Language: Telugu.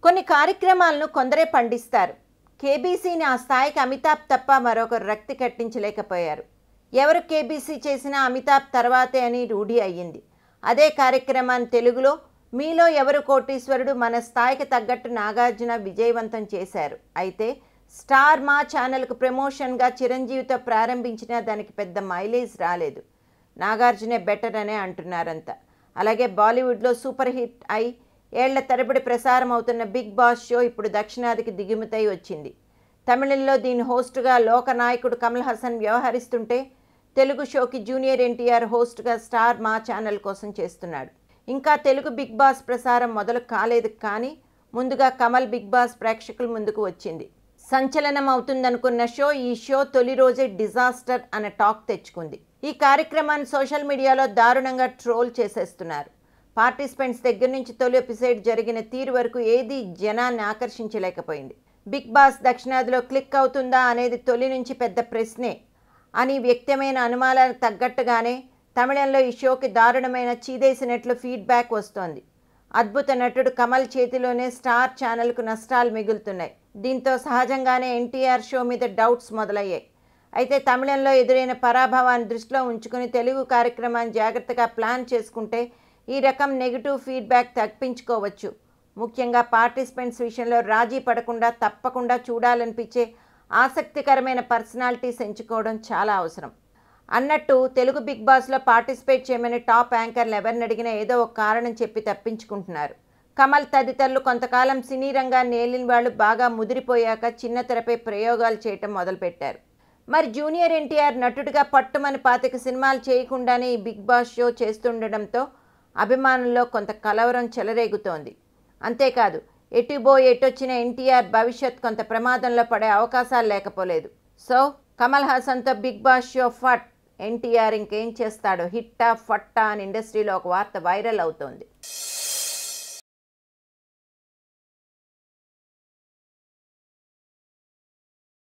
కొన్ని కార్యక్రమాలను కొందరే పండిస్తారు. కేబీసీని ఆ స్థాయికి అమితాబ్ తప్ప మరొకరు రక్తి కట్టించలేకపోయారు. ఎవరు కేబీసీ చేసినా అమితాబ్ తర్వాతే అని రూఢి అయ్యింది. అదే కార్యక్రమాన్ని తెలుగులో మీలో ఎవరు కోటీశ్వరుడు మన స్థాయికి తగ్గట్టు నాగార్జున విజయవంతం చేశారు. అయితే స్టార్ మా ఛానల్కు ప్రమోషన్గా చిరంజీవితో ప్రారంభించినా దానికి పెద్ద మైలేజ్ రాలేదు. నాగార్జునే బెటర్ అనే అంటున్నారంతా. అలాగే బాలీవుడ్లో సూపర్ హిట్ అయి ఏళ్ల తరబడి ప్రసారం అవుతున్న బిగ్ బాస్ షో ఇప్పుడు దక్షిణాదికి దిగుమతై వచ్చింది. తమిళంలో దీని హోస్టుగా లోకనాయకుడు కమల్ హాసన్ వ్యవహరిస్తుంటే తెలుగు షోకి జూనియర్ ఎన్టీఆర్ హోస్టుగా స్టార్ మా ఛానల్ కోసం చేస్తున్నాడు. ఇంకా తెలుగు బిగ్ బాస్ ప్రసారం మొదలు కాలేదు, కానీ ముందుగా కమల్ బిగ్ బాస్ ప్రేక్షకుల ముందుకు వచ్చింది. సంచలనం అవుతుందనుకున్న ఈ షో తొలి రోజే డిజాస్టర్ అనే టాక్ తెచ్చుకుంది. ఈ కార్యక్రమాన్ని సోషల్ మీడియాలో దారుణంగా ట్రోల్ చేసేస్తున్నారు. పార్టిసిపెంట్స్ దగ్గర నుంచి తొలి ఎపిసోడ్ జరిగిన తీరు వరకు ఏది జనాన్ని ఆకర్షించలేకపోయింది. బిగ్ బాస్ దక్షిణాదిలో క్లిక్ అవుతుందా అనేది తొలి నుంచి పెద్ద ప్రశ్నే అని వ్యక్తమైన అనుమానాలకు తగ్గట్టుగానే తమిళంలో ఈ షోకి దారుణమైన చీదేసినట్లు ఫీడ్బ్యాక్ వస్తోంది. అద్భుత నటుడు కమల్ చేతిలోనే స్టార్ ఛానల్కు నష్టాలు మిగులుతున్నాయి. దీంతో సహజంగానే ఎన్టీఆర్ షో మీద డౌట్స్ మొదలయ్యాయి. అయితే తమిళంలో ఎదురైన పరాభవాన్ని దృష్టిలో ఉంచుకుని తెలుగు కార్యక్రమాన్ని జాగ్రత్తగా ప్లాన్ చేసుకుంటే ఈ రకం నెగిటివ్ ఫీడ్బ్యాక్ తప్పించుకోవచ్చు. ముఖ్యంగా పార్టిసిపెంట్స్ విషయంలో రాజీ పడకుండా తప్పకుండా చూడాలనిపించే ఆసక్తికరమైన పర్సనాలిటీస్ ఎంచుకోవడం చాలా అవసరం. అన్నట్టు తెలుగు బిగ్ బాస్లో పార్టిసిపేట్ చేయమని టాప్ యాంకర్లు ఎవరిని అడిగినా ఏదో ఒక కారణం చెప్పి తప్పించుకుంటున్నారు. కమల్ తదితరులు కొంతకాలం సినీ రంగాన్ని ఏలిన వాళ్ళు బాగా ముదిరిపోయాక చిన్న తెరపై ప్రయోగాలు చేయటం మొదలుపెట్టారు. మరి జూనియర్ ఎన్టీఆర్ నటుడిగా పట్టుమని 25 సినిమాలు చేయకుండానే ఈ బిగ్ బాస్ షో చేస్తుండడంతో అభిమానుల్లో కొంత కలవరం చెలరేగుతోంది. అంతేకాదు ఎటొచ్చిన ఎన్టీఆర్ భవిష్యత్ కొంత ప్రమాదంలో పడే అవకాశాలు లేకపోలేదు. సో కమల్ హాసన్తో బిగ్ బాస్ షో ఫట్. ఎన్టీఆర్ ఇంకేం చేస్తాడో, హిట్టా ఫట్టా అని ఇండస్ట్రీలో ఒక వార్త వైరల్ అవుతోంది.